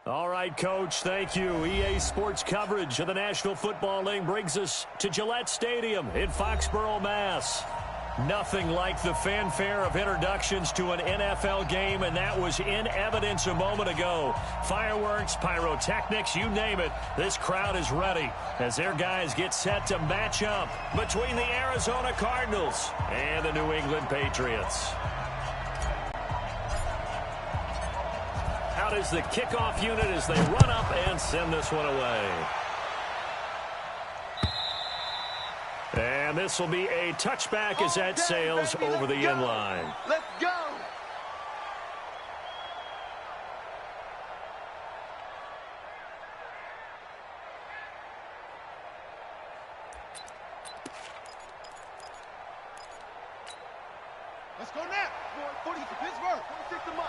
All right, Coach, thank you. EA Sports coverage of the National Football League brings us to Gillette Stadium in Foxborough, Mass. Nothing like the fanfare of introductions to an NFL game, and that was in evidence a moment ago. Fireworks, pyrotechnics, you name it. This crowd is ready as their guys get set to match up between the Arizona Cardinals and the New England Patriots. Out is the kickoff unit as they run up and send this one away. And this will be a touchback as that sails over the end line. Let's go. Let's go now. 40 to Pittsburgh. 46 to Mike.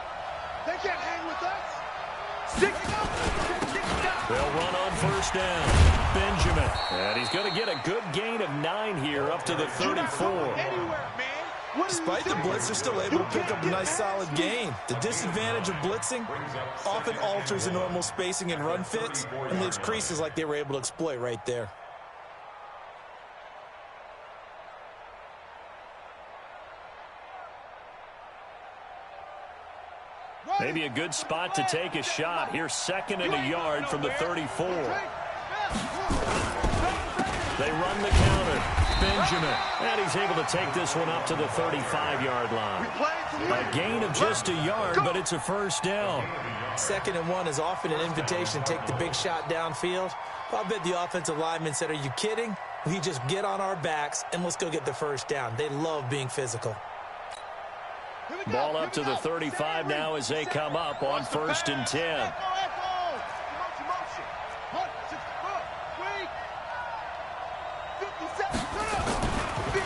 They can't hang with us. Stick it up. They'll run on first down. Benjamin. And he's going to get a good gain of 9 here up to the 34. Despite the blitz, they're still able to pick up a nice solid gain. The disadvantage of blitzing often alters the normal spacing and run fits and leaves creases like they were able to exploit right there. Maybe a good spot to take a shot. Here's 2nd and a yard from the 34. They run the counter. Benjamin. And he's able to take this one up to the 35-yard line. A gain of just a yard, but it's a first down. 2nd and 1 is often an invitation to take the big shot downfield. I'll bet the offensive lineman said, "Are you kidding? We just get on our backs and let's go get the first down." They love being physical. Ball up to the 35 now as they come up on 1st and 10.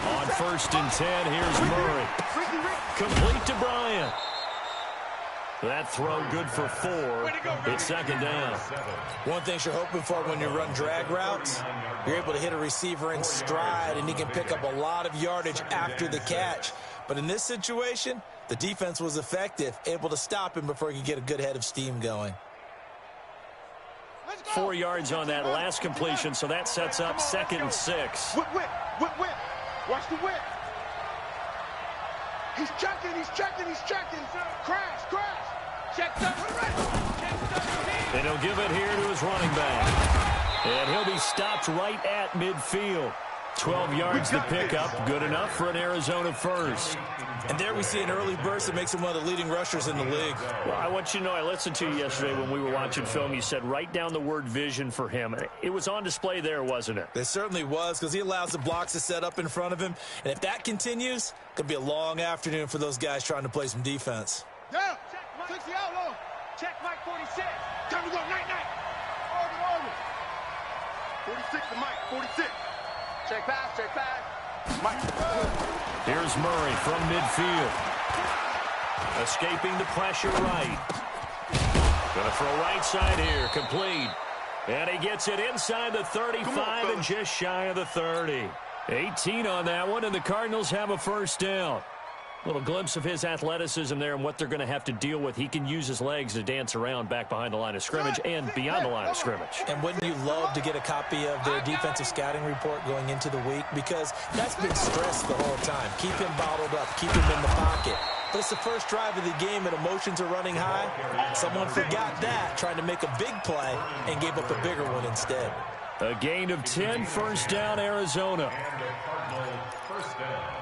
On 1st and 10, here's Murray. Complete to Bryant. That throw good for 4. It's 2nd down. One thing you're hoping for when you run drag routes, you're able to hit a receiver in stride, and he can pick up a lot of yardage after the catch. But in this situation, the defense was effective, able to stop him before he could get a good head of steam going. 4 yards on that last completion, so that sets up 2nd and 6. Whip. Watch the whip. He's checking. Crash. Check up. And he'll give it here to his running back. And he'll be stopped right at midfield. 12 yards to pick up. Good enough for an Arizona first. And there we see an early burst that makes him one of the leading rushers in the league. Well, I want you to know, I listened to you yesterday when we were watching film. You said write down the word vision for him. It was on display there, wasn't it? It certainly was, because he allows the blocks to set up in front of him. And if that continues, it could be a long afternoon for those guys trying to play some defense. Down. 60 out low. Check Mike 46. Time to go. Night. Over. 46 to Mike. 46. Check pass. Mike. Here's Murray from midfield. Escaping the pressure right. Going to throw right side here. Complete. And he gets it inside the 35 and just shy of the 30. 18 on that one, and the Cardinals have a first down. A little glimpse of his athleticism there and what they're going to have to deal with. He can use his legs to dance around back behind the line of scrimmage and beyond the line of scrimmage. And wouldn't you love to get a copy of their defensive scouting report going into the week? Because that's been stressed the whole time. Keep him bottled up. Keep him in the pocket. But it's the first drive of the game and emotions are running high. Someone forgot that, trying to make a big play, and gave up a bigger one instead. A gain of 10, first down, Arizona. First down.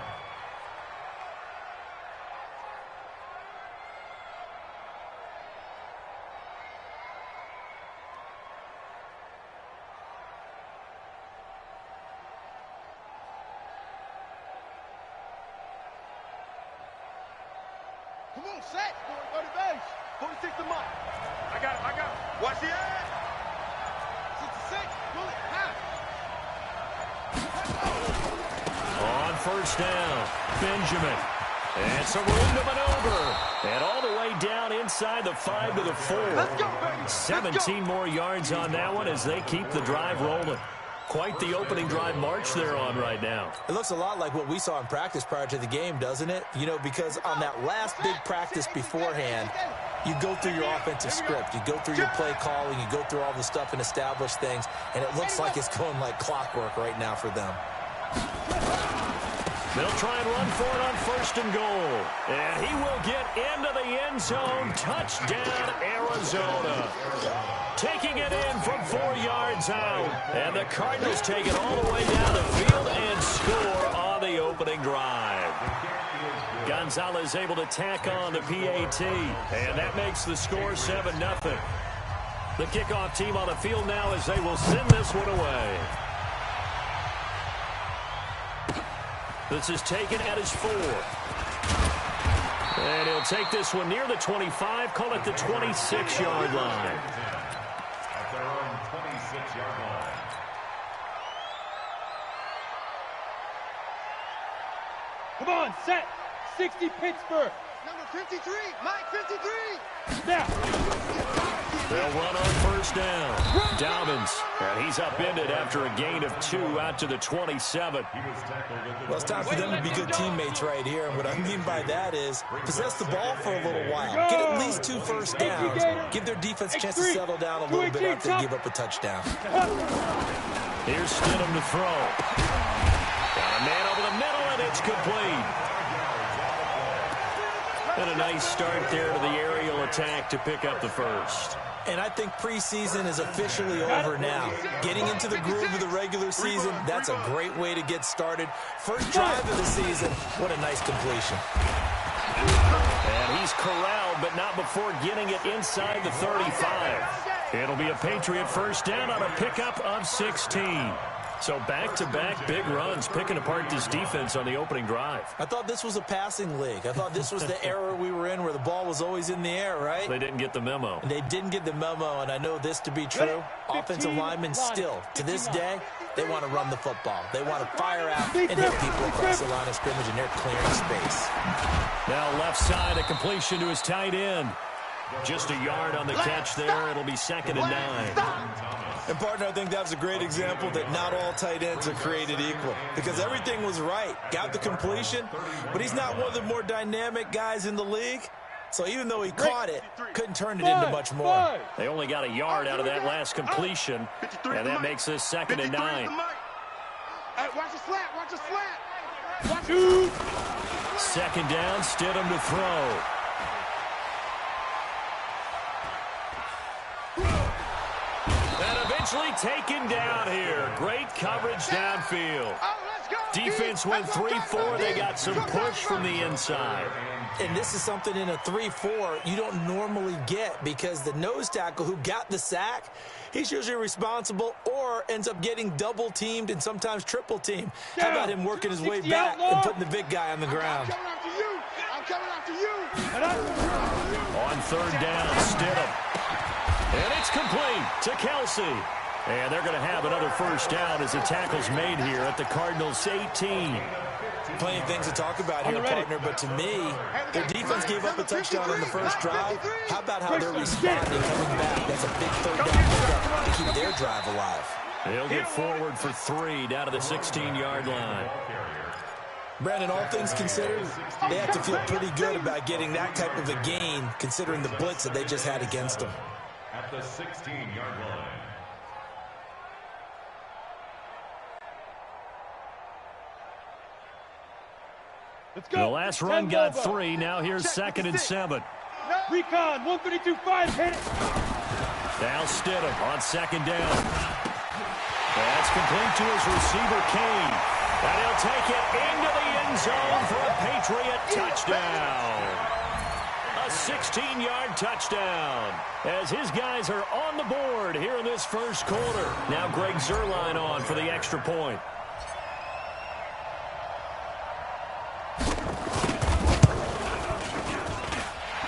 Come on, set. Go to base. 46 to Mike. I got him. Watch the edge. 66. Pull it. On first down, Benjamin. And some room to maneuver. And all the way down inside the 5 to the 4. Let's go, baby. 17 more yards on that one as they keep the drive rolling. Quite the opening drive march they're on right now. It looks a lot like what we saw in practice prior to the game, doesn't it? You know, because on that last big practice beforehand, You go through your offensive script. You go through your play calling. You go through all the stuff and establish things, and it looks like it's going like clockwork right now for them. They'll try and run for it on 1st and goal. And he will get into the end zone. Touchdown, Arizona. Taking it in from 4 yards out. And the Cardinals take it all the way down the field and score on the opening drive. Gonzalez able to tack on the PAT. And that makes the score 7-0. The kickoff team on the field now as they will send this one away. This is taken at his 4. And he'll take this one near the 25, call it the 26-yard line. At their own 26-yard line. Come on, set. 60 Pittsburgh. Number 53, Mike 53. Snap. They'll run on 1st down. Dobbins, and he's upended after a gain of 2 out to the 27. Well, it's time for them to be good teammates right here. And what I mean by that is possess the ball for a little while. Get at least 2 first downs. Give their defense a chance to settle down a little bit after they give up a touchdown. Here's Stidham to throw. Got a man over the middle, and it's complete. And a nice start there to the aerial attack to pick up the first. And I think preseason is officially over now. Getting into the groove of the regular season, that's a great way to get started. First drive of the season, what a nice completion. And he's corralled, but not before getting it inside the 35. It'll be a Patriot first down on a pickup of 16. So back-to-back big runs, picking apart this defense on the opening drive. I thought this was a passing league. I thought this was the era we were in where the ball was always in the air, right? They didn't get the memo. And they didn't get the memo, and I know this to be true. Offensive linemen still, to this day, they want to run the football. They want to fire out and hit people across the line of scrimmage, and they're clearing space. Now left side, a completion to his tight end. Just a yard on the catch there. It'll be 2nd and 9. And, partner, I think that was a great example that not all tight ends are created equal because everything was right. Got the completion, but he's not one of the more dynamic guys in the league. So even though he caught it, couldn't turn it into much more. They only got a yard out of that last completion, and that makes this 2nd and 9. Hey, watch the slat, watch the slat. Watch 2nd down, Stidham to throw. Eventually taken down here. Great coverage downfield. Defense went 3-4. They got some push from the inside. And this is something in a 3-4 you don't normally get because the nose tackle who got the sack, he's usually responsible or ends up getting double-teamed and sometimes triple-teamed. How about him working his way back and putting the big guy on the ground? I'm coming after you. On 3rd down, Stidham. And it's complete to Kelsey. And they're going to have another first down as the tackle's made here at the Cardinals' 18. Plenty of things to talk about here, partner, but to me, their defense gave up a touchdown on the first drive. How about how they're responding, coming back? That's a big 3rd down pickup to keep their drive alive. They'll get forward for 3 down to the 16-yard line. Brandon, all things considered, they have to feel pretty good about getting that type of a gain, considering the blitz that they just had against them. At the 16-yard line. Let's go. The last run got 3. Now here's 2nd and 7. Recon, 132-5, hit it. Now Stidham on 2nd down. That's complete to his receiver, Kane. And he'll take it into the end zone for a Patriot touchdown. A 16-yard touchdown as his guys are on the board here in this first quarter. Now Greg Zuerlein on for the extra point.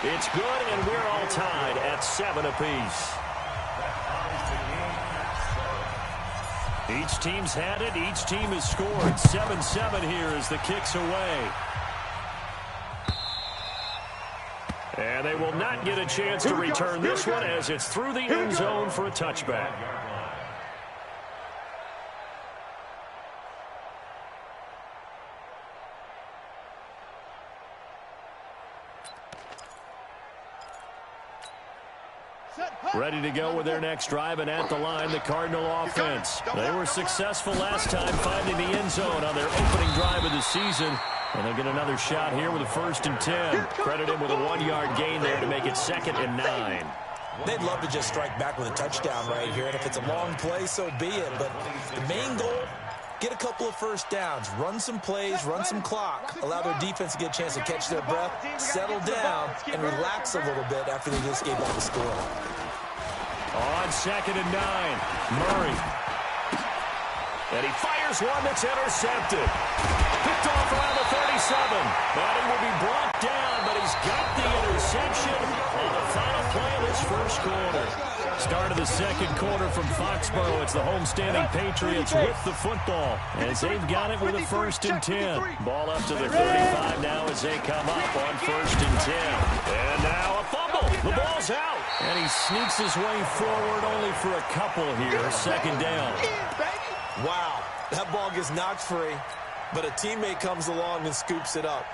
It's good, and we're all tied at 7 apiece. Each team's had it. Each team has scored. 7-7 here as the kick's away. And they will not get a chance to return this one as it's through the end zone for a touchback. Ready to go with their next drive, and at the line, the Cardinal offense. They were successful last time finding the end zone on their opening drive of the season. And they'll get another shot here with a 1st and 10. Credit him with a 1-yard gain there to make it 2nd and 9. They'd love to just strike back with a touchdown right here, and if it's a long play, so be it. But the main goal, get a couple of first downs, run some plays, run some clock, allow their defense to get a chance to catch their breath, settle down, and relax a little bit after they just gave up a score. On 2nd and 9, Murray. And he fires one that's intercepted. Picked off around the 37. But he will be brought down, but he's got the interception on the final play of this first quarter. Start of the second quarter from Foxborough. It's the homestanding Patriots with the football, as they've got it with a 1st and 10. Ball up to the 35 now as they come up on 1st and 10. And now a fumble. The ball's out. And he sneaks his way forward only for a couple here. 2nd down. Wow, that ball gets knocked free, but a teammate comes along and scoops it up.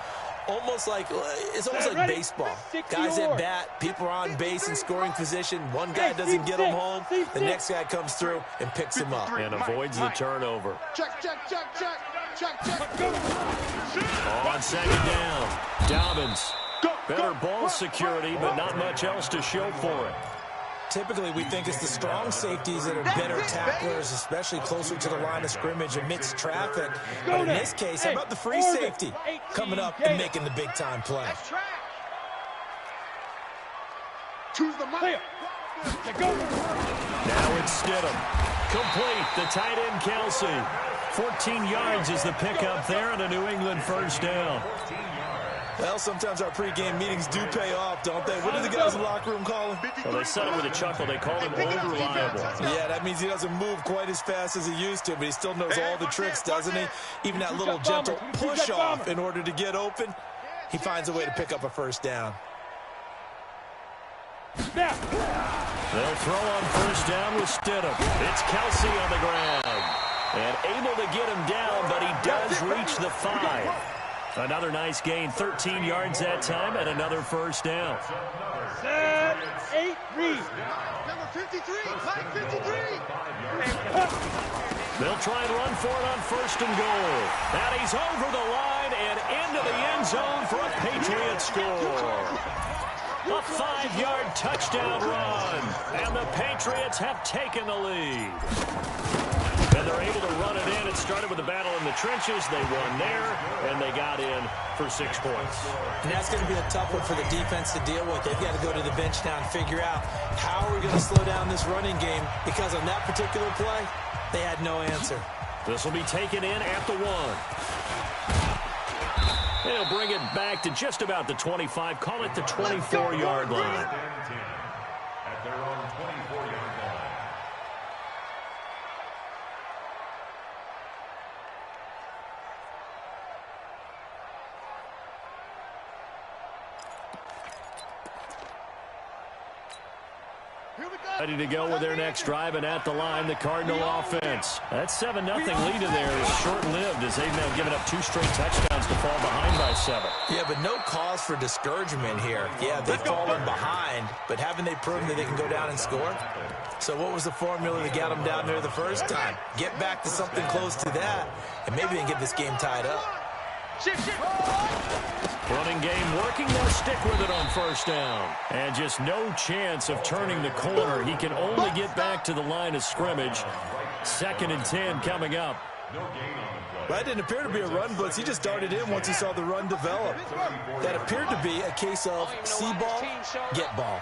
It's almost like baseball. Guys at bat, people are on base in scoring position. One guy doesn't get him home. The next guy comes through and picks him up. And avoids the turnover. Check. On 2nd down, Dobbins. Better ball security, but not much else to show for it. Typically, we think it's the strong safeties that are better tacklers, especially closer to the line of scrimmage amidst traffic. But in this case, how about the free safety coming up and making the big-time play? Choose the money. Now it's Stidham. Complete. The tight end, Kelsey. 14 yards is the pickup there, and a New England 1st down. Well, sometimes our pregame meetings do pay off, don't they? What do the guys in the locker room call him? Well, they said it with a chuckle. They call him over-reliable. Yeah, that means he doesn't move quite as fast as he used to, but he still knows all the tricks, doesn't he? Even that little gentle push-off in order to get open, he finds a way to pick up a 1st down. They'll throw on 1st down with Stidham. It's Kelsey on the ground. And able to get him down, but he does reach the 5. Another nice gain, 13 yards that time, and another 1st down. 8, read. Number 53, Mike 53. They'll try and run for it on 1st and goal. And he's over the line and into the end zone for a Patriots score. A 5-yard touchdown run, and the Patriots have taken the lead. And they're able to run it in. It started with a battle in the trenches. They won there, and they got in for 6 points. And that's going to be a tough one for the defense to deal with. They've got to go to the bench now and figure out how are we going to slow down this running game, because on that particular play, they had no answer. This will be taken in at the 1. And he'll bring it back to just about the 25. Call it the 24-yard line. At their own 24-yard line. Ready to go with their next drive, and at the line, the Cardinal offense. That 7-0 lead in there is short-lived, as they've now given up 2 straight touchdowns to fall behind by 7. Yeah, but no cause for discouragement here. Yeah, they've fallen behind, but haven't they proven that they can go down and score? So what was the formula that got them down there the first time? Get back to something close to that, and maybe they can get this game tied up. Running game working. They'll stick with it on 1st down. And just no chance of turning the corner. He can only get back to the line of scrimmage. 2nd and 10 coming up. That didn't appear to be a run blitz. He just darted in once he saw the run develop. That appeared to be a case of see ball, get ball.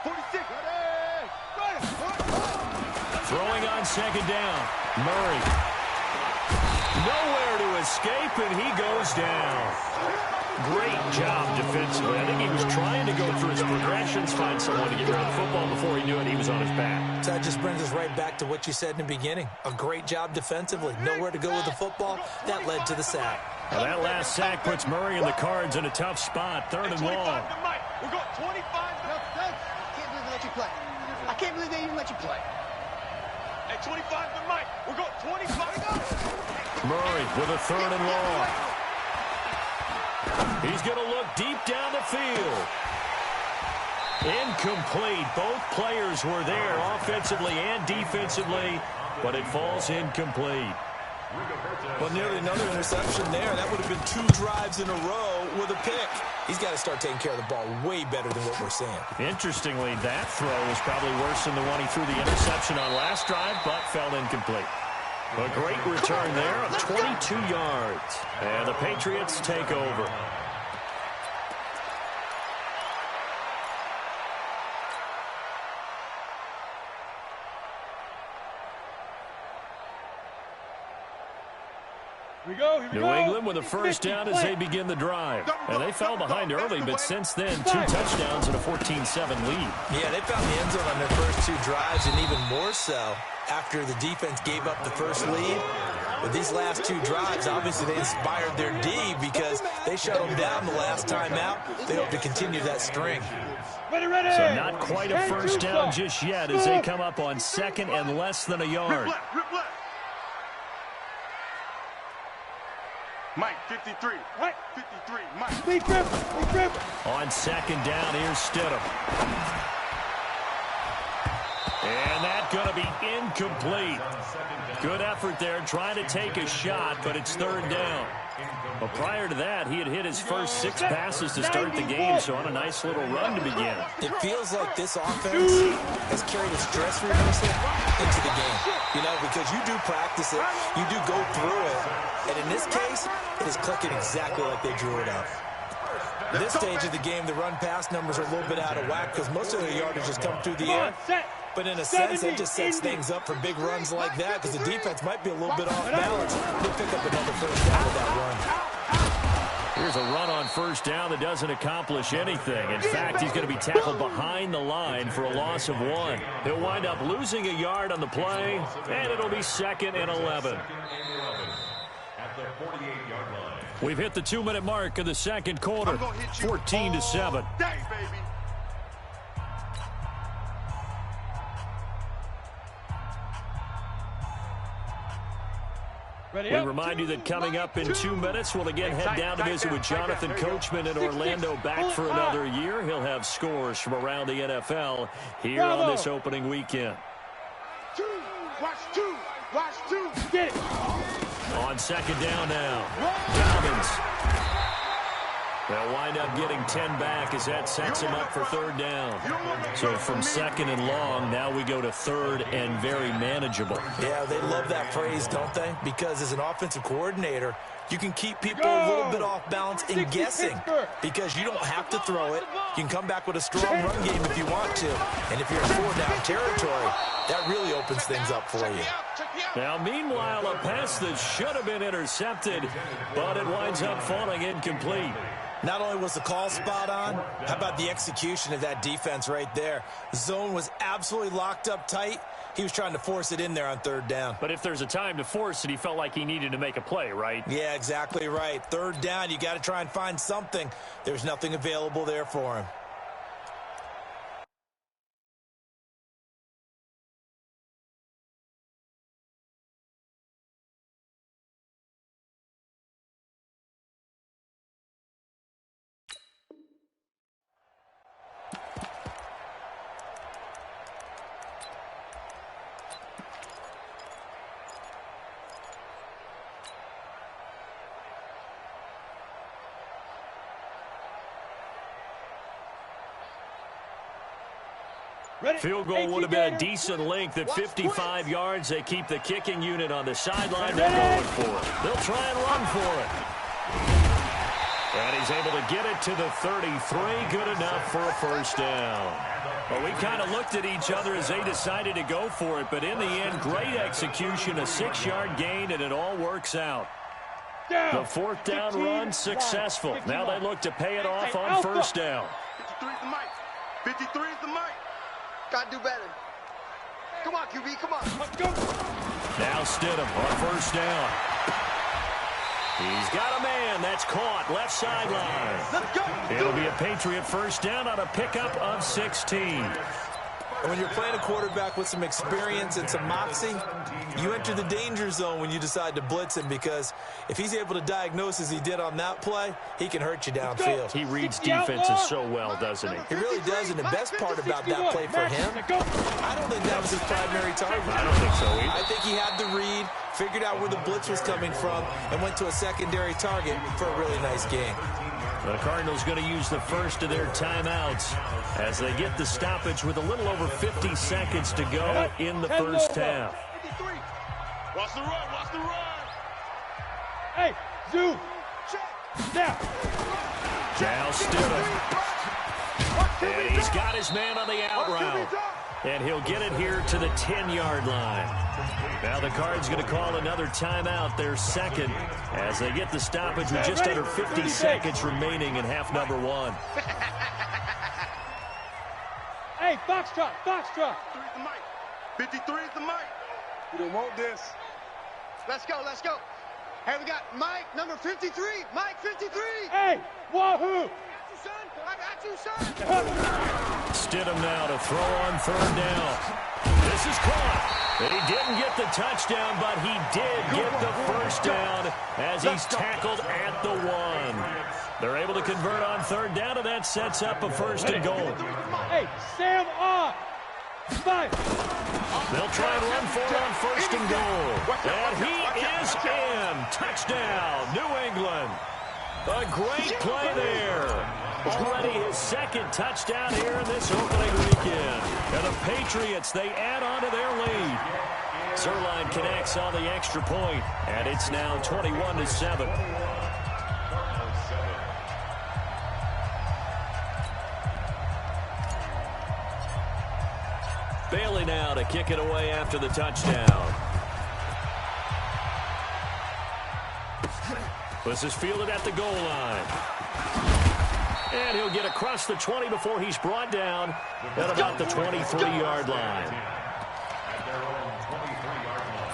46. Throwing on 2nd down. Murray. Nowhere to escape, and he goes down. Great job defensively. I think he was trying to go through his progressions, find someone to get around the football. Before he knew it, he was on his back. So that just brings us right back to what you said in the beginning. A great job defensively. Nowhere to go with the football. That led to the sack. Now that last sack puts Murray and the Cards in a tough spot. 3rd and long. We're going 25. I can't believe they even let you play. At 25 to Mike. We're going 25. Murray with a 3rd and long. He's going to look deep down the field. Incomplete. Both players were there offensively and defensively, but it falls incomplete. Well, nearly another interception there. That would have been 2 drives in a row with a pick. He's got to start taking care of the ball way better than what we're seeing. Interestingly, that throw was probably worse than the one he threw the interception on last drive, but fell incomplete. A great return there of 22 yards. And the Patriots take over. New England with a first down as they begin the drive. And they fell behind early, but since then, 2 touchdowns and a 14-7 lead. Yeah, they found the end zone on their first 2 drives, and even more so after the defense gave up the first lead. But these last 2 drives, obviously they inspired their D because they shut them down the last time out. They hope to continue that string. So not quite a first down just yet as they come up on second and less than a yard. Mike, 53. 53, Mike. On second down, here's Stidham. And that's going to be incomplete. Good effort there, trying to take a shot, but it's third down. But prior to that, he had hit his first 6 passes to start the game, so on a nice little run to begin. It feels like this offense has carried a stress reversal into the game. You know, because you do practice it, you do go through it, and in this case, it is clicking exactly like they drew it up. At this stage of the game, the run-pass numbers are a little bit out of whack because most of the yardage has come through the air. But in a sense, that just sets things up for big runs like that because the defense might be a little bit off balance. They'll pick up another first down with that run. Here's a run on first down that doesn't accomplish anything. In fact, he's going to be tackled behind the line for a loss of 1. He'll wind up losing a yard on the play, and it'll be 2nd and 11. At the 48-yard line. We've hit the 2-minute mark of the second quarter, 14-7. We remind you that coming up in 2 minutes, we'll again head down to visit with Jonathan Coachman in Orlando, back for another year. He'll have scores from around the NFL here on this opening weekend. Watch two, get it. On second down now, Dobbins. They'll wind up getting 10 back as that sets him up for third down. So from second and long, now we go to third and very manageable. Yeah, they love that phrase, don't they? Because as an offensive coordinator, you can keep people a little bit off balance and guessing because you don't have to throw it. You can come back with a strong run game if you want to. And if you're in 4-down territory, that really opens things up for you. Now, meanwhile, a pass that should have been intercepted, but it winds up falling incomplete. Not only was the call spot on, how about the execution of that defense right there? The zone was absolutely locked up tight. He was trying to force it in there on third down. But if there's a time to force it, he felt like he needed to make a play, right? Yeah, exactly right. Third down, you got to try and find something. There's nothing available there for him. Field goal would have been a decent length at 55 yards. They keep the kicking unit on the sideline. They're going for it. They'll try and run for it. And he's able to get it to the 33. Good enough for a first down. Well, we kind of looked at each other as they decided to go for it. But in the end, great execution, a 6-yard gain, and it all works out. The fourth down run successful. Now they look to pay it off on first down. 53 is the mic. 53 is the mic. Gotta do better. Come on, QB, come on. Let's go. Now Stidham on first down. He's got a man. That's caught. Left sideline. Let's go. It'll be a Patriot first down on a pickup of 16. And when you're playing a quarterback with some experience and some moxie, you enter the danger zone when you decide to blitz him, because if he's able to diagnose as he did on that play, he can hurt you downfield. He reads defenses so well, doesn't he? He really does, and the best part about that play for him, I don't think that was his primary target. I don't think so either. I think he had the read, figured out where the blitz was coming from, and went to a secondary target for a really nice game. The Cardinals going to use the first of their timeouts as they get the stoppage with a little over 50 seconds to go in the first half. Watch the run, watch the run. Hey, zoom. Now. Now Stidham. And he's got his man on the out route. And he'll get it here to the 10-yard line. Now the Cards going to call another timeout, their second, as they get the stoppage with just under 50 seconds remaining in half number one. Hey, foxtrot, foxtrot. 53 is the mic. You don't want this. Let's go, let's go. Hey, we got Mike, number 53. Mike, 53. Hey, wahoo. I got you, son. Stidham now to throw on third down. This is caught. He didn't get the touchdown, but he did get the first down as he's tackled at the 1. They're able to convert on third down, and that sets up a first and goal. Hey, Sam off. 5. They'll try and run for it on first and goal. And he is in. Touchdown, New England. A great play there. Already his second touchdown here in this opening weekend. And the Patriots, they add on to their lead. Zerline connects on the extra point, and it's now 21-7. Bailey now to kick it away after the touchdown. This is fielded at the goal line. And he'll get across the 20 before he's brought down at about the 23-yard line. At their own 23-yard line.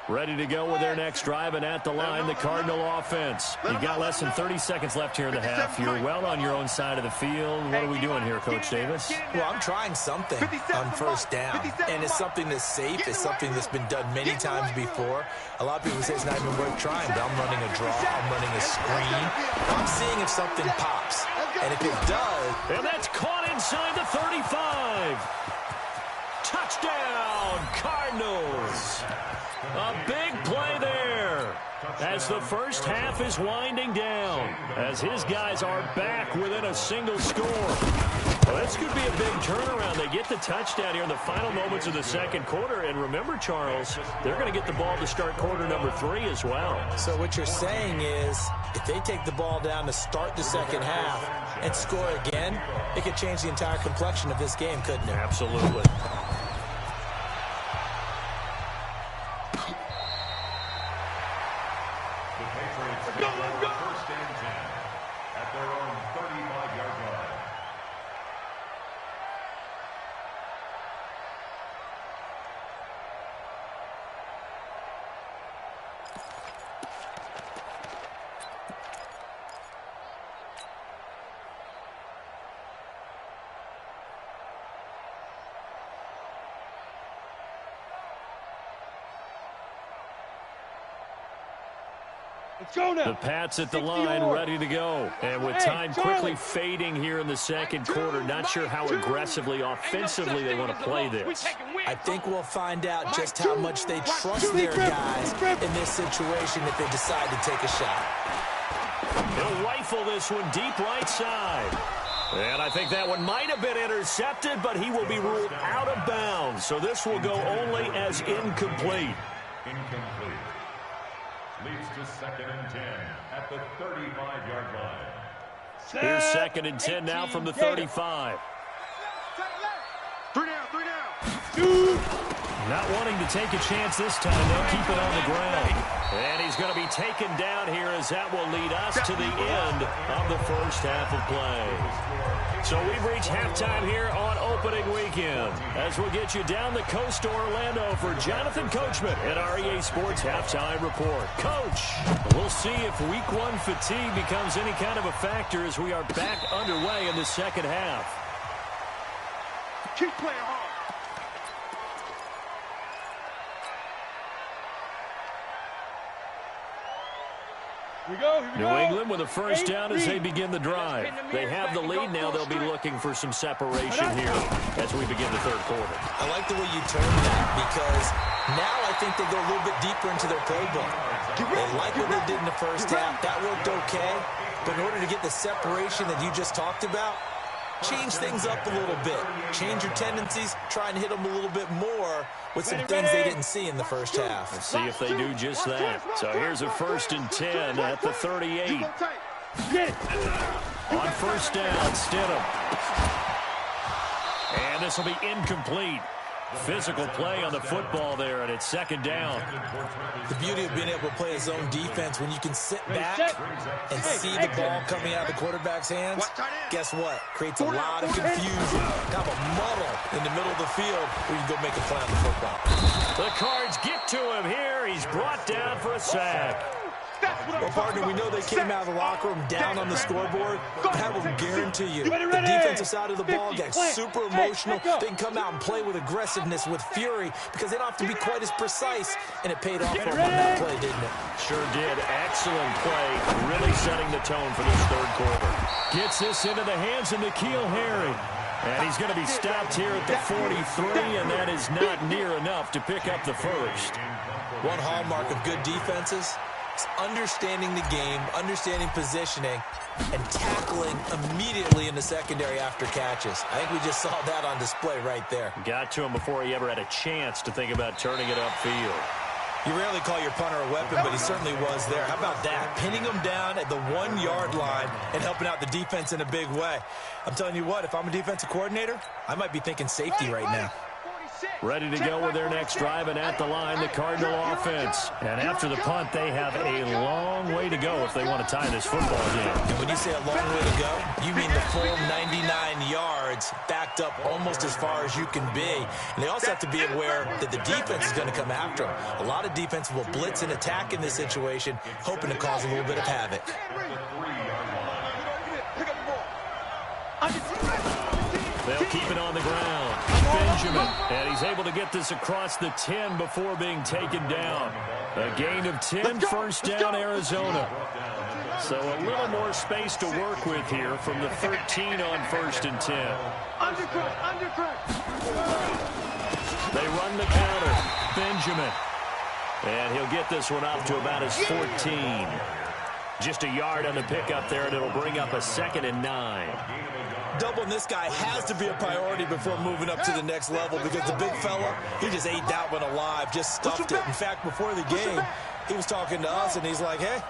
Ready to go with their next drive, and at the line, the Cardinal offense. You've got less than 30 seconds left here in the half. You're well on your own side of the field. What are we doing here, Coach Davis? Well, I'm trying something on first down, and it's something that's safe. It's something that's been done many times before. A lot of people say it's not even worth trying, but I'm running a draw. I'm running a screen. I'm seeing if something pops, and if it does. And that's caught inside the 35. Touchdown, Cardinals. A big play there as the first half is winding down, as his guys are back within a single score. Well, this could be a big turnaround. They get the touchdown here in the final moments of the second quarter. And remember, Charles, they're going to get the ball to start quarter number 3 as well. So what you're saying is if they take the ball down to start the second half and score again, it could change the entire complexion of this game, couldn't it? Absolutely. First and 10 at their own 35-yard line. Let's go now. The Pats at the line, ready to go. And with time quickly fading here in the second quarter, not sure how aggressively, offensively they want to play this. I think we'll find out just how much they trust their guys in this situation if they decide to take a shot. He'll rifle this one deep right side. And I think that one might have been intercepted, but he will be ruled out of bounds. So this will go only as incomplete. Incomplete. Leads to second and 10 at the 35-yard line. Here's second and 10 now from the 35. 3 down, 3 down. Not wanting to take a chance this time, they'll keep it on the ground. And he's going to be taken down here as that will lead us to the end of the first half of play. So we've reached halftime here on opening weekend as we'll get you down the coast to Orlando for Jonathan Coachman at our EA Sports Halftime Report. Coach, we'll see if week one fatigue becomes any kind of a factor as we are back underway in the second half. Keep playing hard. Here we go. New England with a first down as they begin the drive. They have the lead now. They'll be looking for some separation here as we begin the third quarter. I like the way you termed that because now I think they go a little bit deeper into their playbook. They like what they did in the first half. That worked okay. But in order to get the separation that you just talked about, change things up a little bit. Change your tendencies. Try and hit them a little bit more with some things they didn't see in the first half. Let's see if they do just that. So here's a 1st and 10 at the 38. On first down, Stidham. And this will be incomplete. Physical play on the football there, and it's 2nd down. The beauty of being able to play a zone defense when you can sit back and see the ball coming out of the quarterback's hands, guess what? Creates a lot of confusion, kind of a muddle in the middle of the field where you can go make a play on the football. The Cards get to him here. He's brought down for a sack. Well, partner, we know they came out of the locker room down on the scoreboard. That will guarantee you the defensive side of the ball gets super emotional. They can come out and play with aggressiveness, with fury, because they don't have to be quite as precise. And it paid off for them on that play, didn't it? Sure did. Excellent play. Really setting the tone for this third quarter. Gets this into the hands of N'Keal Harry. And he's going to be stopped here at the 43, and that is not near enough to pick up the first. One hallmark of good defenses is understanding the game, understanding positioning, and tackling immediately in the secondary after catches. I think we just saw that on display right there. Got to him before he ever had a chance to think about turning it upfield. You rarely call your punter a weapon, but he certainly was there. How about that? Pinning him down at the 1-yard line and helping out the defense in a big way. I'm telling you what, if I'm a defensive coordinator, I might be thinking safety right now. Ready to go with their next drive, and at the line, the Cardinal offense. And after the punt, they have a long way to go if they want to tie this football game. And when you say a long way to go, you mean the full 99 yards backed up almost as far as you can be. And they also have to be aware that the defense is going to come after them. A lot of defense will blitz and attack in this situation, hoping to cause a little bit of havoc. They'll keep it on the ground. Benjamin, and he's able to get this across the 10 before being taken down. A gain of 10, first down, Arizona. So a little more space to work with here from the 13 on 1st and 10. They run the counter. Benjamin. And he'll get this one up to about his 14. Just a yard on the pickup there, and it'll bring up a 2nd and 9. Doubling this guy has to be a priority before moving up to the next level because the big fella, he just ate that one alive, just stuffed it. In fact, before the game, he was talking to us, and he's like, hey,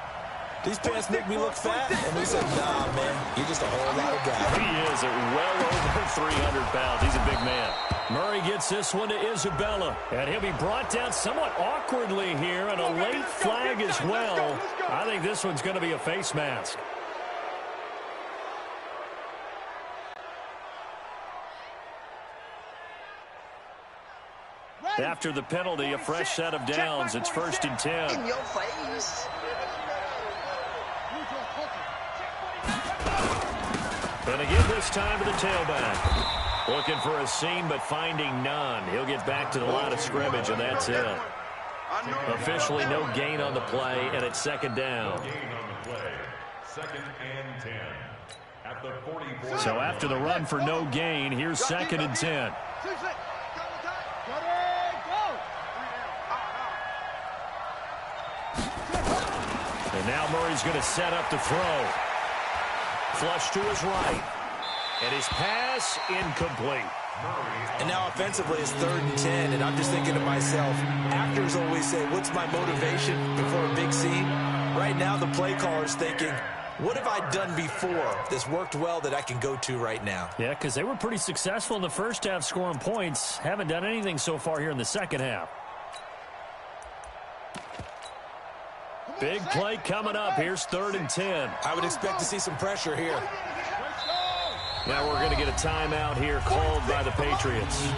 these pants make me look fat. And we said, nah, man, you're just a whole lot of guy. He is at well over 300 pounds. He's a big man. Murray gets this one to Isabella, and he'll be brought down somewhat awkwardly here, and a late flag as well. I think this one's going to be a face mask. After the penalty, a fresh set of downs. It's 1st and 10. In your face. And again this time to the tailback. Looking for a seam, but finding none. He'll get back to the line of scrimmage, and that's it. Officially no gain on the play, and it's 2nd down. 2nd and 10. At the 44. So after the run for no gain, here's 2nd and 10. And now Murray's going to set up to throw. Flush to his right. And his pass incomplete. And now offensively it's 3rd and 10, and I'm just thinking to myself, actors always say, what's my motivation before a big scene? Right now the play caller's thinking, What have I done before that's worked well that I can go to right now? Yeah, because they were pretty successful in the first half scoring points. Haven't done anything so far here in the second half. Big play coming up. Here's 3rd and 10. I would expect to see some pressure here. Now we're going to get a timeout here called by the Patriots.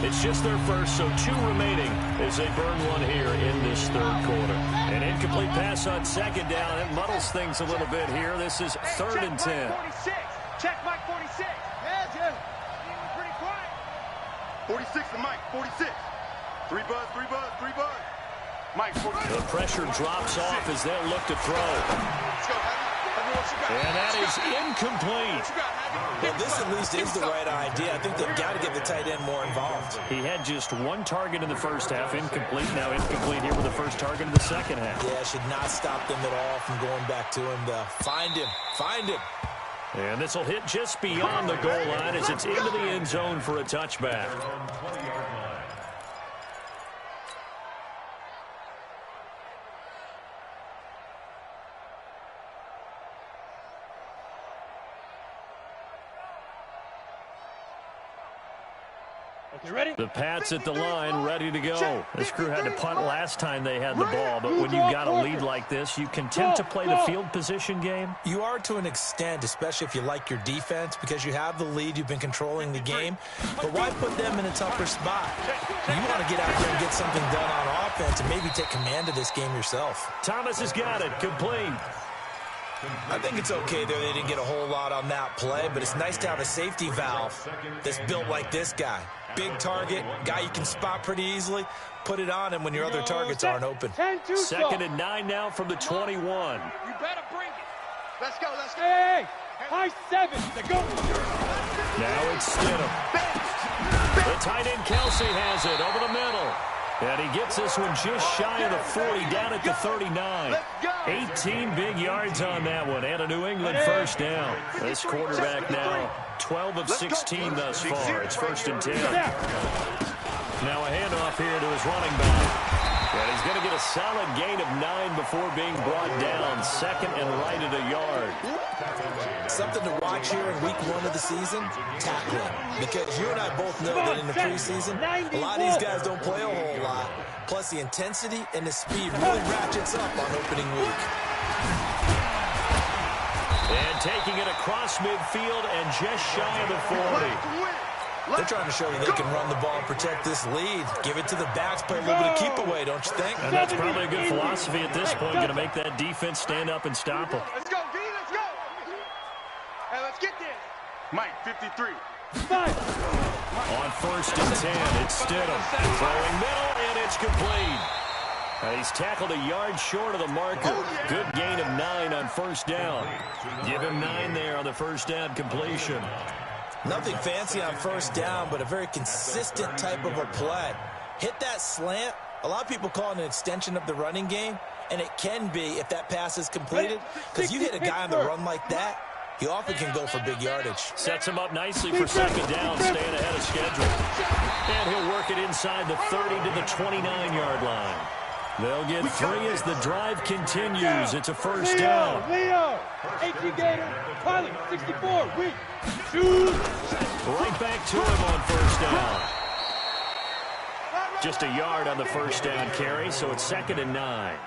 It's just their first, so 2 remaining as they burn one here in this 3rd quarter. An incomplete pass on 2nd down. It muddles things a little bit here. This is 3rd and 10. Check Mike 46. Yeah, Jim. Pretty quiet. 46 to Mike, 46. 3 buzz, 3 buzz, 3 buzz. Mike, 46. The pressure drops off as they'll look to throw. Let's go, and that is incomplete. Well, this at least is the right idea. I think they've got to get the tight end more involved. He had just 1 target in the first half, incomplete. Now incomplete here with the first target in the second half. Yeah, should not stop them at all from going back to him to find him. Find him. And this will hit just beyond the goal line as it's into the end zone for a touchback. You ready? The Pats at the line, ready to go. This crew had to punt last time they had the ball, but when you got a lead like this, you can tend to play the field position game. You are to an extent, especially if you like your defense, because you have the lead, you've been controlling the game. But why put them in a tougher spot? You want to get out there and get something done on offense and maybe take command of this game yourself. Thomas has got it, complete. I think it's okay there. They didn't get a whole lot on that play, but it's nice to have a safety valve that's built like this guy. Big target, guy you can spot pretty easily. Put it on him when your other targets aren't open. 2nd and 9 now from the 21. You better bring it. Let's go, let's go. Hey, high 7. They go. Now it's Stidham. The tight end Kelsey has it over the middle. And he gets this one just shy of the 40, down at the 39. 18 big yards on that one, and a New England first down. This quarterback now 12 of 16 thus far. It's 1st and 10. Now a handoff here to his running back. And he's going to get a solid gain of 9 before being brought down. 2nd and right at a yard. Something to watch here in week 1 of the season, tackling. Because you and I both know that in the preseason, a lot of these guys don't play a whole lot. Plus the intensity and the speed really ratchets up on opening week. And taking it across midfield and just shy of the 40. They're trying to show you they can run the ball and protect this lead. Give it to the backs, play a little bit of keep away, don't you think? And that's probably a good philosophy at this point, going to make that defense stand up and stop them. Let's go, D, let's go. Hey, let's get this. Mike, 53. On 1st and 10, it's Stidham. Throwing middle, and it's complete. And he's tackled a yard short of the marker. Good gain of 9 on 1st down. Give him 9 there on the 1st down completion. Nothing fancy on 1st down, but a very consistent type of a play. Hit that slant. A lot of people call it an extension of the running game, and it can be if that pass is completed. Because you hit a guy on the run like that, he often can go for big yardage. Sets him up nicely for 2nd down, staying ahead of schedule. And he'll work it inside the 30 to the 29-yard line. They'll get 3 as the drive continues. It's a 1st down. Leo, 18 Gator, Pilot, 64, weak, shoot. Right back to him on 1st down. Just a yard on the 1st down carry, so it's 2nd and 9.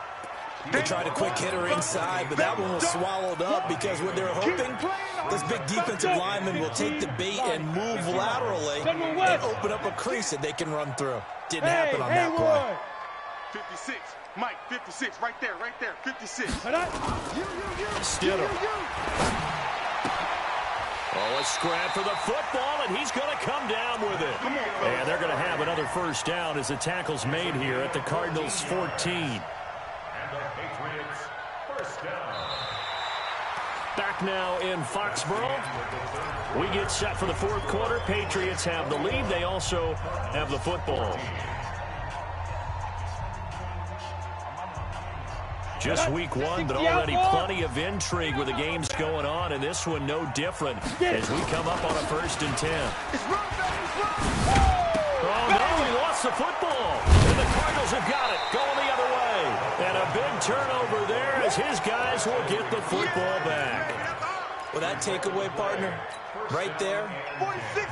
They tried a quick hitter inside, but that one was swallowed up because what they're hoping, this big defensive lineman will take the bait and move laterally and open up a crease that they can run through. Didn't happen on that play. 56. Mike, 56. Right there, 56. Stidham. Oh, a scrap for the football, and he's going to come down with it. And they're going to have another 1st down as the tackle's made here at the Cardinals' 14. And the Patriots, 1st down. Back now in Foxborough. We get set for the 4th quarter. Patriots have the lead. They also have the football. Just week 1, but already plenty of intrigue with the games going on, and this one no different as we come up on a 1st and 10. Oh, no, he lost the football. And the Cardinals have got it, going the other way. And a big turnover there as his guys will get the football back. Well, that takeaway, partner, right there,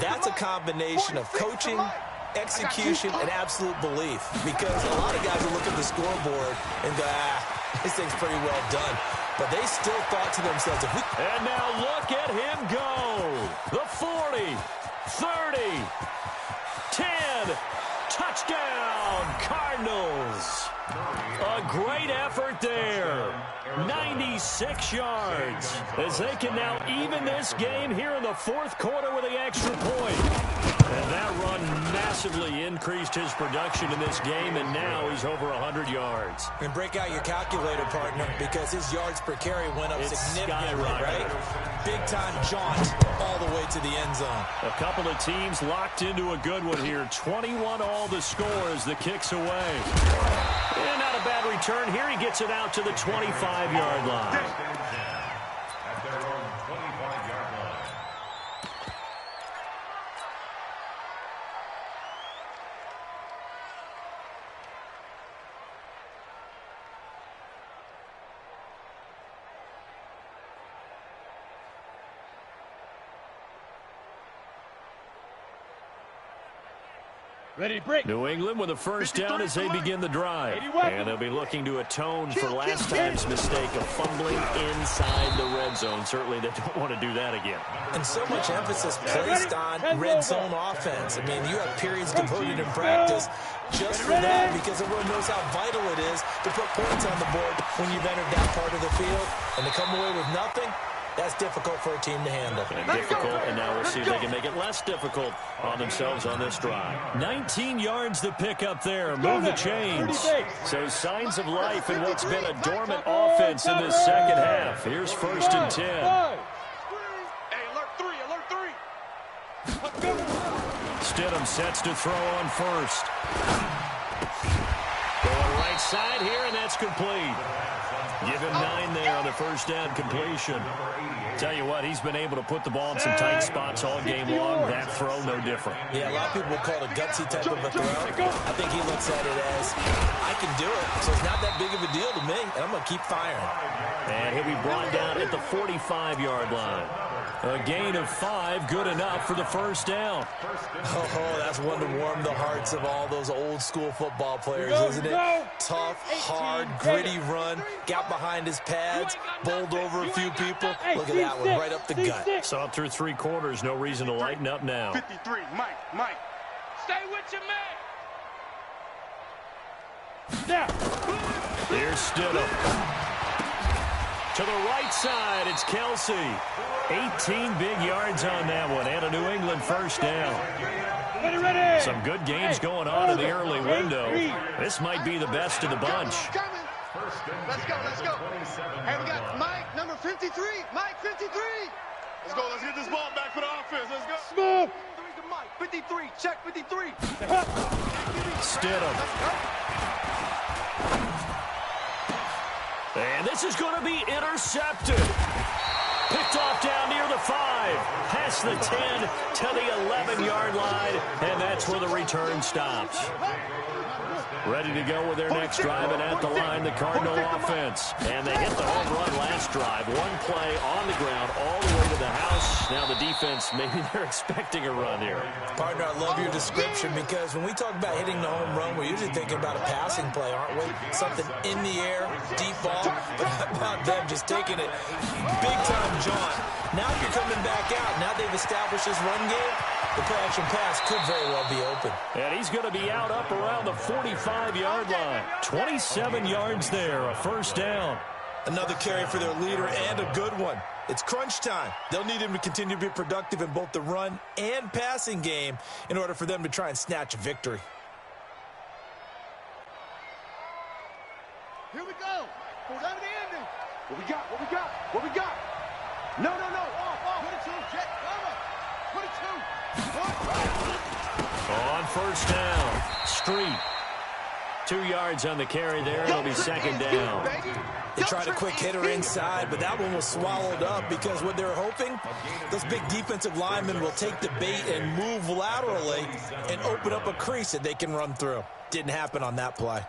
that's a combination of coaching, execution, and absolute belief. Because a lot of guys will look at the scoreboard and go, this thing's pretty well done. But they still thought to themselves, if we... And now look at him go. The 40, 30, 10, touchdown, Cardinals. A great effort there. 96 yards as they can now even this game here in the fourth quarter with the extra point. And that run massively increased his production in this game, and now he's over 100 yards. And break out your calculator, partner, because his yards per carry went up significantly, right? Big-time jaunt all the way to the end zone. A couple of teams locked into a good one here. 21 all the score as the kick's away. And not a bad return here. He gets it out to the 25-yard line. At their own 25-yard line. Ready to break. New England with a first down as they begin the drive. And they'll be looking to atone for last time's mistake of fumbling inside the red zone. Certainly they don't want to do that again. And so much emphasis placed on red zone offense. I mean, you have periods devoted in practice just for that because everyone knows how vital it is to put points on the board when you've entered that part of the field. And to come away with nothing, that's difficult for a team to handle. And difficult, and now we'll see if they can make it less difficult on themselves on this drive. 19 yards the pick up there. Move the chains. So signs of life in what's been a dormant offense in this second half. Here's 1st and 10. Hey, alert 3. Stidham sets to throw on first. Going right side here, and that's complete. Give him 9 there on the first down completion. Tell you what, he's been able to put the ball in some tight spots all game long. That throw, no different. Yeah, a lot of people will call it a gutsy type of a throw. I think he looks at it as, I can do it, so it's not that big of a deal to me, and I'm going to keep firing. And he'll be brought down at the 45-yard line. A gain of 5, good enough for the first down. Oh, that's one to warm the hearts of all those old-school football players, isn't it? Tough, hard, gritty run, got behind his pads, bowled over a few people. Look at that one, right up the gut. Saw it through 3 quarters, no reason to lighten up now. 53, Mike. Stay with your man. Now. Here's Stidham. To the right side, it's Kelsey. 18 big yards on that one, and a New England first down. Ready. Some good games going on in the early window. This might be the best of the bunch. Let's go. Hey, we got Mike, number 53. Mike, 53. Let's go. Let's get this ball back for the offense. Let's go. Smooth. 3 to Mike. 53. Check 53. Stidham. And this is going to be intercepted. Picked off down near the 5. Past the 10 to the 11-yard line. And that's where the return stops. Ready to go with their next drive, and at the line, the Cardinal offense. And they hit the home run last drive. 1 play on the ground all the way to the house. Now the defense, maybe they're expecting a run here. Partner, I love your description because when we talk about hitting the home run, we're usually thinking about a passing play, aren't we? Something in the air, deep ball. But how about them just taking it big-time jaunt? Now you're coming back out. Now they've established this run game. The play-action pass could very well be open. And he's going to be out up around the 45-yard line. 27 yards there, a first down. Another carry for their leader and a good one. It's crunch time. They'll need him to continue to be productive in both the run and passing game in order for them to try and snatch a victory. Here we go. For the ending. What we got? No. Off. Put it to Jet. Put it to. On first down, Street. 2 yards on the carry there. It'll be second down. They tried a quick hitter inside, but that one was swallowed up because what they're hoping, those big defensive linemen will take the bait and move laterally and open up a crease that they can run through. Didn't happen on that play.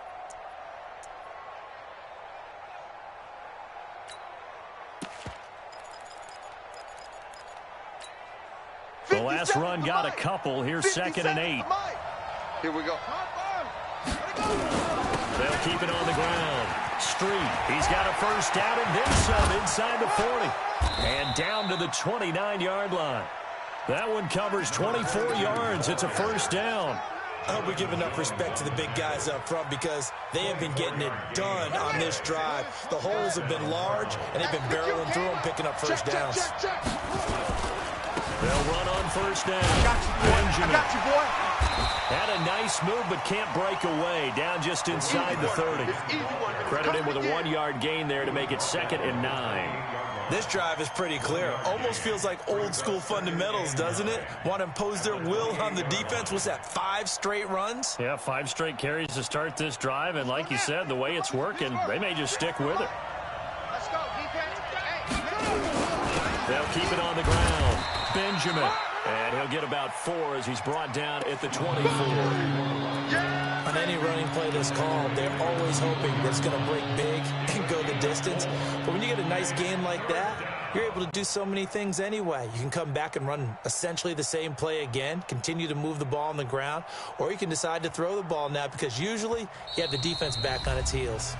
last run got a couple. Here's 2nd and 8. Here we go. They'll keep it on the ground. Street, he's got a first down and then some inside the 40. And down to the 29-yard line. That one covers 24 yards. It's a first down. I hope we give enough respect to the big guys up front because they have been getting it done on this drive. The holes have been large, and they've been barreling through them, picking up first downs. They'll run on first down. I got you, boy. Had a nice move, but can't break away. Down just inside the 30. Credit him with a 1-yard gain there to make it 2nd and 9. This drive is pretty clear. Almost feels like old-school fundamentals, doesn't it? Want to impose their will on the defense. Was that 5 straight runs? Yeah, 5 straight carries to start this drive. And like you said, the way it's working, they may just stick with it. Let's go, defense. They'll keep it on the ground. Benjamin. And he'll get about 4 as he's brought down at the 24. On any running play that's called, they're always hoping that it's going to break big and go the distance. But when you get a nice gain like that, you're able to do so many things anyway. You can come back and run essentially the same play again, continue to move the ball on the ground, or you can decide to throw the ball now because usually you have the defense back on its heels.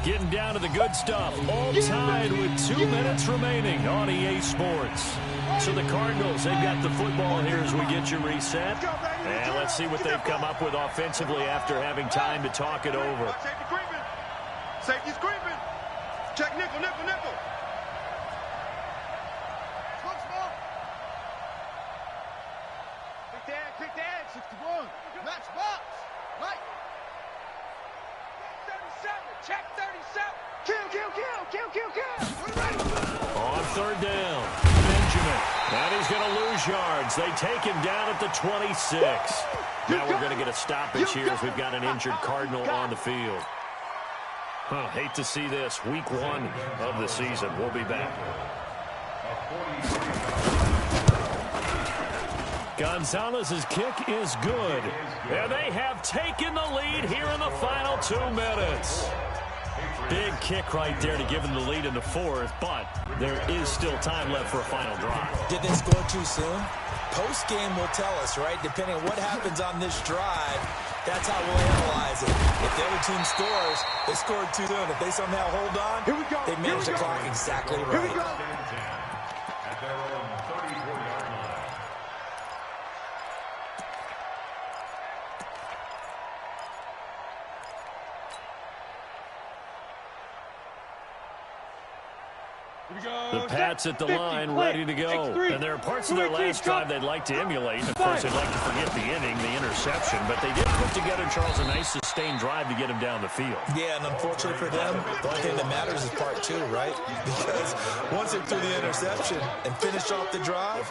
Getting down to the good stuff. All tied with 2 minutes remaining on EA Sports. So the Cardinals, they've got the football here as we get you reset. And let's see what they've come up with offensively after having time to talk it over. Safety creeping. Safety's creeping. Check nickel, nickel, nickel. Look small. Quick dad, 61. Match box. Light. 37. Check 37. Kill. On 3rd down, Benjamin. And he's going to lose yards. They take him down at the 26. Now we're going to get a stoppage here as we've got an injured Cardinal on the field. Hate to see this. Week 1 of the season. We'll be back. Gonzalez's kick is good. And they have taken the lead here in the final 2 minutes. Big kick right there to give them the lead in the 4th, but there is still time left for a final drive. Did they score too soon? Post-game will tell us, right? Depending on what happens on this drive, that's how we'll analyze it. If the other team scores, they scored too soon. If they somehow hold on, they manage the clock exactly right. The Pats at the line, ready to go. And there are parts of their last drive they'd like to emulate. Of course, they'd like to forget the inning, the interception. But they did put together, Charles, a nice sustained drive to get him down the field. Yeah, and unfortunately for them, the only thing that matters is part 2, right? Because once they threw the interception and finished off the drive,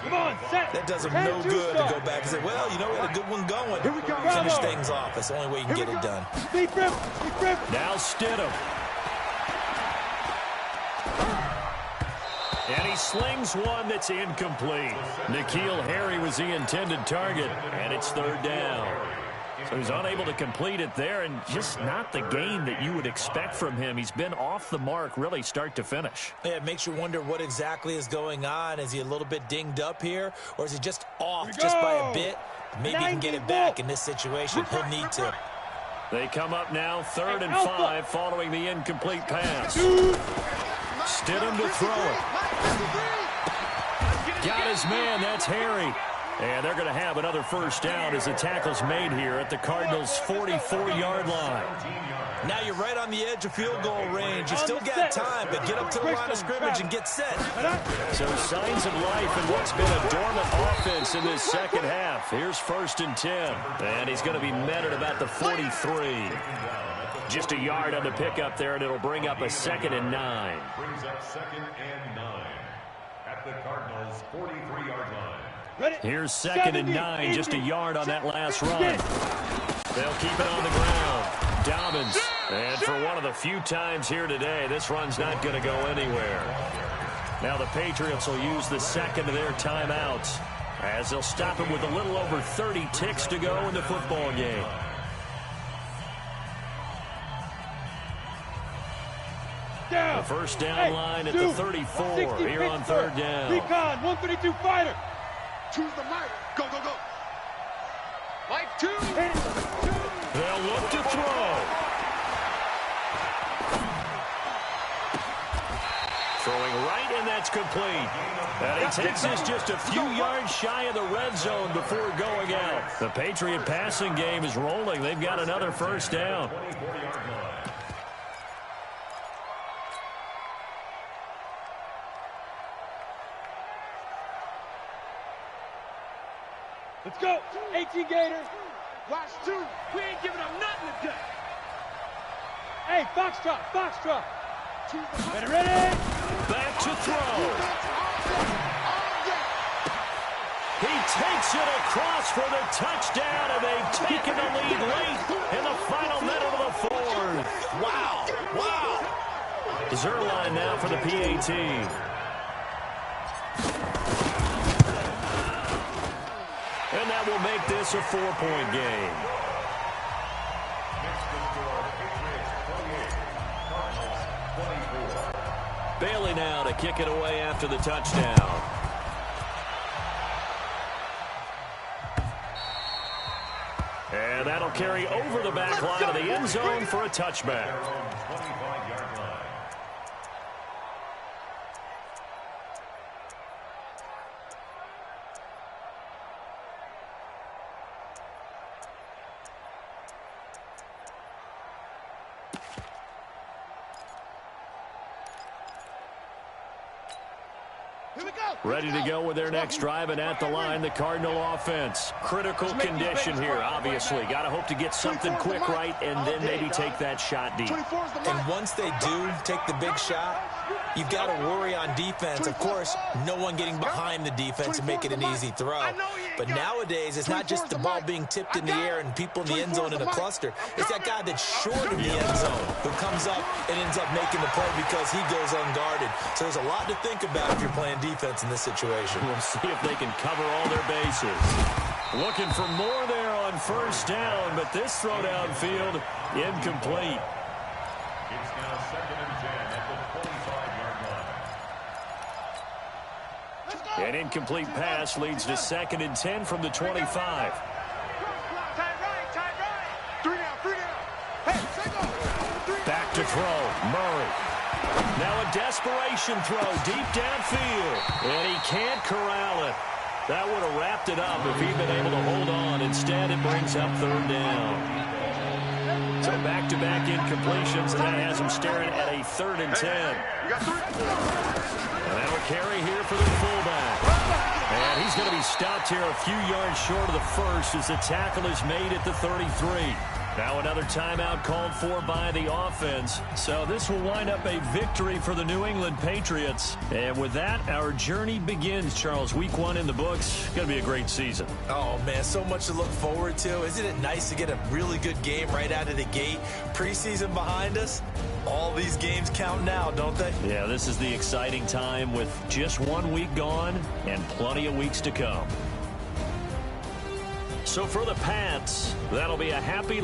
that does them no good to go back and say, well, you know, we had a good one going. Finish things off. That's the only way you can get it done. Now Stidham. And he slings one that's incomplete. N'Keal Harry was the intended target, and it's 3rd down. So he's unable to complete it there, and just not the game that you would expect from him. He's been off the mark, really, start to finish. Yeah, it makes you wonder what exactly is going on. Is he a little bit dinged up here, or is he just off just by a bit? Maybe he can get it back in this situation. He'll need to. They come up now 3rd and 5 following the incomplete pass. Stidham to throw it. Got his man, that's Harry. And they're going to have another first down as the tackle's made here at the Cardinals' 44-yard line. Now you're right on the edge of field goal range. You still got time, but get up to the line of scrimmage and get set. So signs of life in what's been a dormant offense in this second half. Here's 1st and 10. And he's going to be met at about the 43. Just a yard on the pickup there, and it'll bring up a 2nd and 9. Brings up 2nd and 9 at the Cardinals' 43-yard line. Here's 2nd and 9, just a yard on that last run. They'll keep it on the ground. Dobbins. And for one of the few times here today, this run's not going to go anywhere. Now the Patriots will use the 2nd of their timeouts as they'll stop him with a little over 30 ticks to go in the football game. The first down line at the 34 here on 3rd down. Recon, 132 fighter. Choose the mic. Go, go, go. Mike, 2. They'll look to throw. Throwing right, and that's complete. And he takes this just a few yards shy of the red zone before going out. The Patriot passing game is rolling. They've got another first down. Let's go. 18 Gator. Watch 2. We ain't giving up nothing today. Hey, Foxtrot, Foxtrot. Ready? Back to throw. He takes it across for the touchdown, and they've taken the lead late in the final minute of the fourth. Wow. Wow. Zerline now for the PAT. And that will make this a 4-point game. Bailey now to kick it away after the touchdown. And that'll carry over the back line of the end zone for a touchback. Ready to go with their next drive, and at the line, the Cardinal offense. Critical condition here, obviously. Got to hope to get something quick right and then maybe take that shot deep. And once they do take the big shot, you've got to worry on defense. Of course, no one getting behind the defense and make it an easy throw. But nowadays, it's not just the ball being tipped in the air and people in the end zone in a cluster. It's that guy that's short of the end zone who comes up and ends up making the play because he goes unguarded. So there's a lot to think about if you're playing defense in this situation. We'll see if they can cover all their bases. Looking for more there on first down, but this throw downfield incomplete. It's now 2nd and 10 at the 25-yard line. An incomplete pass leads to 2nd and 10 from the 25. Tight right, tight right. 3 down, 3 down. Hey, Back to throw, Murray. Now a desperation throw deep downfield, and he can't corral it. That would have wrapped it up if he'd been able to hold on. Instead, it brings up 3rd down. So back-to-back incompletions, and that has him staring at a 3rd and 10. And that'll carry here for the fullback. And he's going to be stopped here a few yards short of the first as the tackle is made at the 33. Now another timeout called for by the offense. So this will wind up a victory for the New England Patriots. And with that, our journey begins, Charles. Week 1 in the books. Going to be a great season. Oh, man, so much to look forward to. Isn't it nice to get a really good game right out of the gate? Preseason behind us. All these games count now, don't they? Yeah, this is the exciting time with just 1 week gone and plenty of weeks to come. So for the Pats, that'll be a happy